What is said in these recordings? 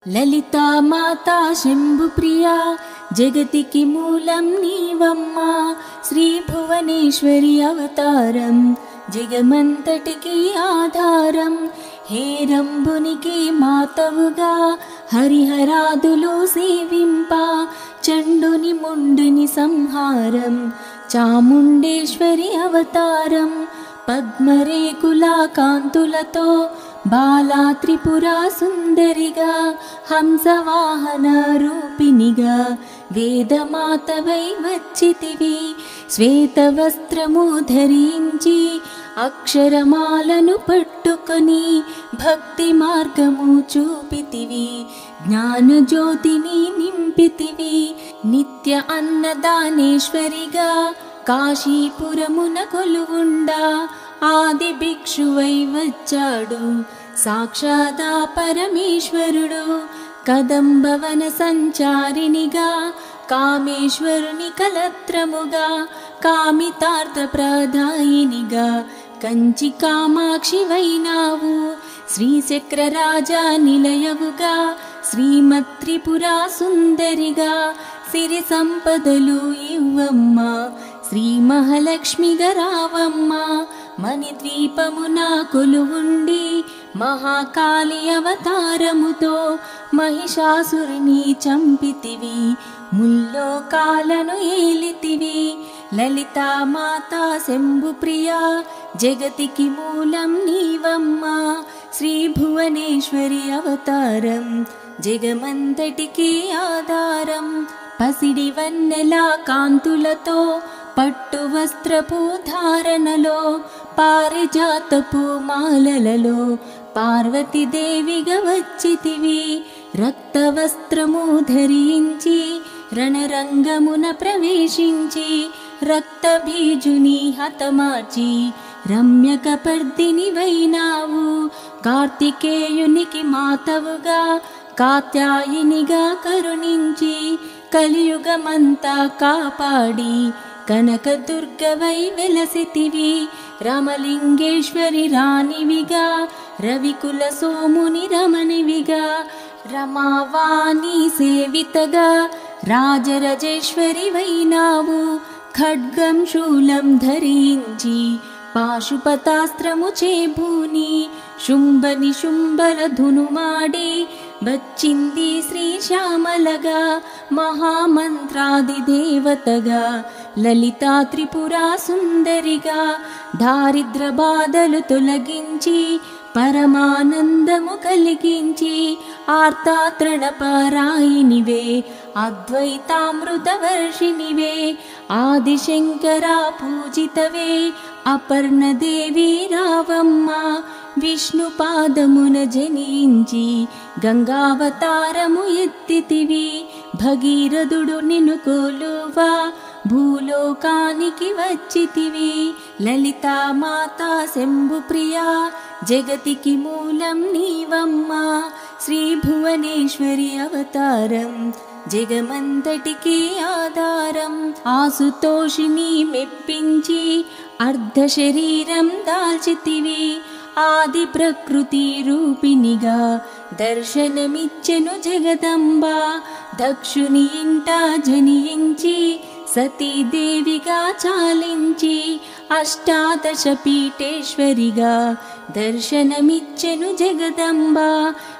లలితా మాతా శంభుప్రియా జగతికి మూలం నీవమ్మా. శ్రీ భువనేశ్వరి అవతారం జగమంతటికి ఆధారం. హేరంబునికి మాతవుగా హరిహరాదులు సేవింప చండుని ముండుని సంహారం చాముండేశ్వరి అవతారం. పద్మరేకుల కాంతులతో బాలా త్రిపురా సుందరిగా హంసవాహన రూపినిగా వేదమాతవై వచ్చితివి. శ్వేత వస్త్రము ధరించి అక్షరమాలను పట్టుకొని భక్తి మార్గము చూపితివి. జ్ఞాన జ్యోతిని నింపితివి. నిత్య అన్నదానేశ్వరిగా కాశీపురమున కొలువుండా ఆది భిక్షువై వచ్చాడు సాక్షాదా పరమేశ్వరుడు. కదంబవన సంచారినిగా కామేశ్వరుని కలత్రముగా కామితార్థ ప్రదాయినిగా కంచి కామాక్షి వైనావు. శ్రీచక్రరాజా నిలయవుగా శ్రీమత్రిపురా సుందరిగా సిరి సంపదలు ఇవ్వమ్మా. శ్రీ మహాలక్ష్మిగా రావమ్మా. మణిద్వీపమున కొలువుండి మహాకాళి అవతారముతో మహిషాసురుని చంపితివి. ముల్లోకాలను ఏలితివి. లలితా మాతా శంభుప్రియా జగతికి మూలం నీవమ్మా. శ్రీ భువనేశ్వరి అవతారం జగమంతటికి ఆధారం. పసిడి వన్నెల కాంతులతో పట్టు వస్త్రపు ధారణలో పారిజాతపు మాలలలో పార్వతీదేవిగా వచ్చితివి. రక్త వస్త్రము ధరించి రణరంగమున ప్రవేశించి రక్త బీజుని హతమార్చి రమ్యకపర్దిని వైనావు. కార్తికేయునికి మాతవుగా కాత్యాయినిగా కరుణించి కలియుగమంతా కాపాడి కనకదుర్గవై వెలసితివి. రామలింగేశ్వరి రాణివిగా రవికుల సోముని రమణివిగా రమావాణి సేవితగా రాజరాజేశ్వరి వైనావు. ఖడ్గం శూలం ధరించి పాశుపతాస్త్రము చేబూని శుంభని శుంభల ధునుమాడి వచ్చింది శ్రీశ్యామలగా మహామంత్రాది దేవతగా లలితా త్రిపురా సుందరిగా. దారిద్ర బాధలు తొలగించి పరమానందము కలిగించి ఆర్తాత్రణపరాయినివే అద్వైతామృత వర్షినివే. ఆదిశంకర పూజితవే అపర్ణదేవి రావమ్మా. విష్ణు పాదమున జనించి గంగావతారము ఎత్తితివి. భగీరథుడు నిన్ను కొలువా భూలోకానికి వచ్చితివి. లలితా మాతా శంభుప్రియా జగతికి మూలం నీవమ్మా. శ్రీ భువనేశ్వరి అవతారం జగమంతటికి ఆధారం. ఆసుతోషిని మెప్పించి అర్ధ శరీరం దాల్చితివి. ఆది ప్రకృతి రూపినిగా దర్శనమిచ్చెను జగదంబ. దక్షుని ఇంట జనించి సతీదేవిగా చాలించి అష్టాదశ పీఠేశ్వరిగా దర్శనమిచ్చెను జగదంబ.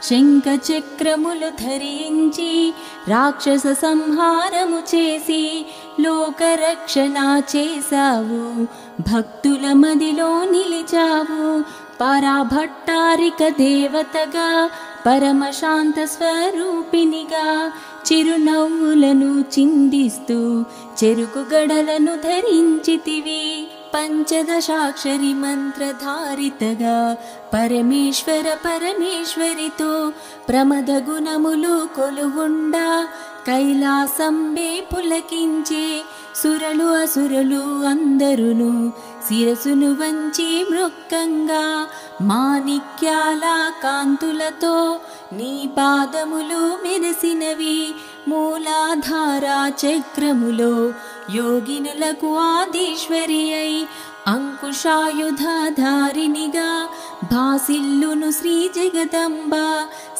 శంఖ చక్రములు ధరించి రాక్షస సంహారము చేసి లోకరక్షణ చేశావు. భక్తుల మదిలో నిలిచావు. పరాభట్టారిక దేవతగా పరమశాంత స్వరూపినిగా చిరునవ్వులను చిందిస్తూ చెరుకు గడలను ధరించితివి. పంచదశాక్షరి మంత్రధారితగా పరమేశ్వరితో ప్రమద గుణములు కొలువుండా కైలాసంబే పులకించే సురలు అసురలు అందరును శిరసును వంచి మృక్కంగా మాణిక్యాల కాంతులతో నీ పాదములు మెరిసినవి. మూలాధార చక్రములో యోగినులకు ఆదీశ్వరి అయి అంకుశాయుధారినిగా భాసిల్లును శ్రీ జగదంబ.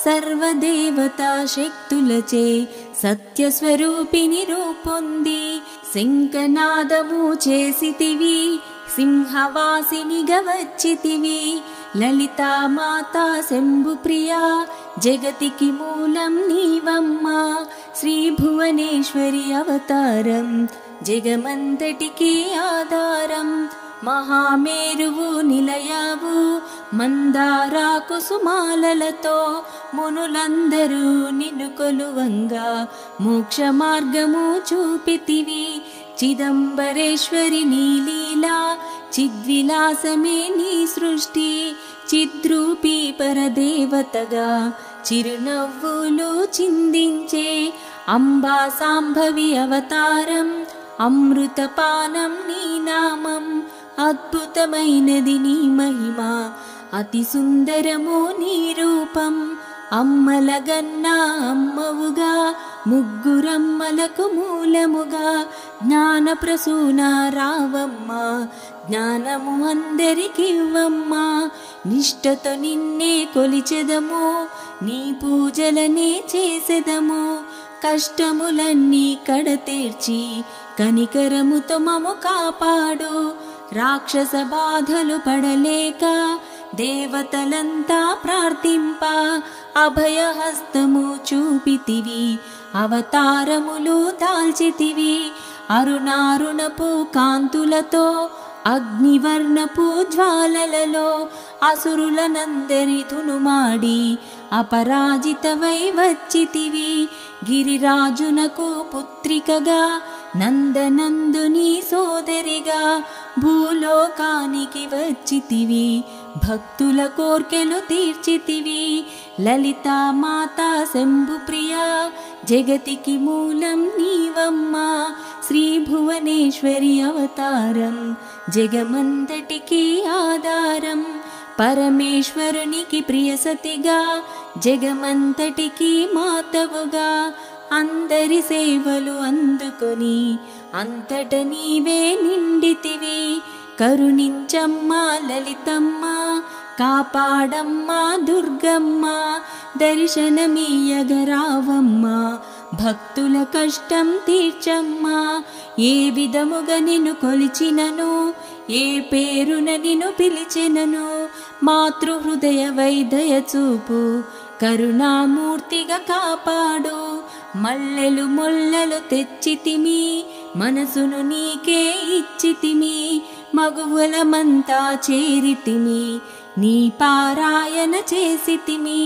సర్వదేవతా శక్తులచే సత్యస్వరూపిణి రూపొంది శంఖనాదము చేసితివి, సింహవాసినిగా వచ్చితివి. లలితా మాతా శంభుప్రియా జగతికి మూలం నీవమ్మా. శ్రీ భువనేశ్వరి అవతారం జగమంతటికి ఆధారం. మహామేరువు నిలయావు మందారా కుసుమాలలతో మునులందరూ నిన్ను కొలువంగా మోక్ష మార్గము చూపితివి. చిదంబరేశ్వరి నీ లీలా చిద్విలాసమే నీ సృష్టి. చిద్రూపీ పరదేవతగా చిరునవ్వులు చిందించే అంబా సాంభవి అవతారం. అమృతపానం నీ నామం, అద్భుతమైనది నీ మహిమ, అతి సుందరము నీ రూపం. అమ్మలగన్న అమ్మవుగా ముగ్గురమ్మలకు మూలముగా జ్ఞాన ప్రసూన రావమ్మ, జ్ఞానము అందరికివ్వమ్మా. నిష్టతో నిన్నే కొలిచెదము, నీ పూజలనే చేసెదము. కష్టములన్నీ కడతీర్చి కనికరముతో మము కాపాడు. రాక్షస బాధలు పడలేక దేవతలంతా ప్రార్థింప అభయహస్తము చూపితివి, అవతారములు దాల్చితివి. అరుణారుణపు కాంతులతో అగ్నివర్ణపు జ్వాలలలో అసురులనందరి తునుమాడి అపరాజితవై వచ్చితివి. గిరిరాజునకు పుత్రికగా నందనందుని సోదరిగా భూలోకానికి వచ్చితివి, భక్తుల కోర్కెలు తీర్చితివి. లలితా మాతా శంభుప్రియా జగతికి మూలం నీవమ్మా. శ్రీ భువనేశ్వరి అవతారం జగమంతటికి ఆధారం. పరమేశ్వరునికి ప్రియసతిగా జగమంతటికి మాతవుగా అందరి సేవలు అందుకొని అంతట నీవే నిండితివి. కరుణించమ్మా లలితమ్మ, కాపాడమ్మా దుర్గమ్మ, దర్శనమీయగరావమ్మా, భక్తుల కష్టం తీర్చమ్మా. ఏ విధముగా నిన్ను కొలిచినను, ఏ పేరున నిన్ను పిలిచెనను, మాతృహృదయ వైదయ చూపు, కరుణామూర్తిగా కాపాడు. మల్లెలు మొల్లలు తెచ్చితిమి, మనసును నీకే ఇచ్చితిమి. మగువలమంతా చేరితిమి, నీ పారాయణ చేసితిమి.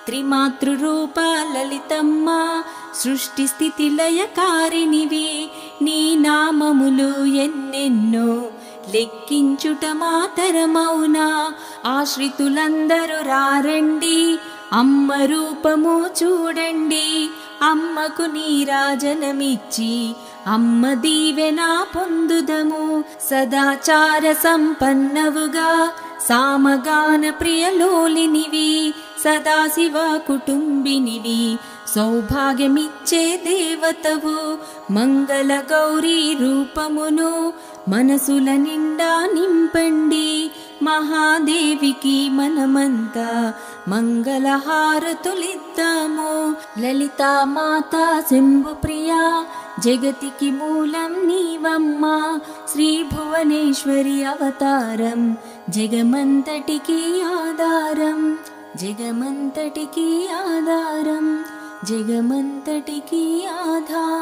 త్రిమాతృరూప లలితమ్మ, సృష్టి స్థితి లయకారినివి. నీ నామములు ఎన్నెన్నో లెక్కించుట మాతరమౌనా. ఆశ్రితులందరూ రారండి, అమ్మ రూపము చూడండి. అమ్మకు నీరాజనమిచ్చి అమ్మ దీవెన పొందుదము. సదాచార సంపన్నవుగా సామగాన ప్రియలోలినివి, సదాశివ కుటుంబినివి, సౌభాగ్యమిచ్చే దేవతవు. మంగళ గౌరీ రూపమును మనసుల నిండా నింపండి. మహాదేవికి మనమంతా మంగళహారతులిద్దాము. లలితా మాతా శంభుప్రియా జగతికి మూలం నీవమ్మా. శ్రీ భువనేశ్వరి అవతారం జగమంతటికి ఆధారం, జగమంతటికి ఆధారం, జగమంతటికి ఆధారం.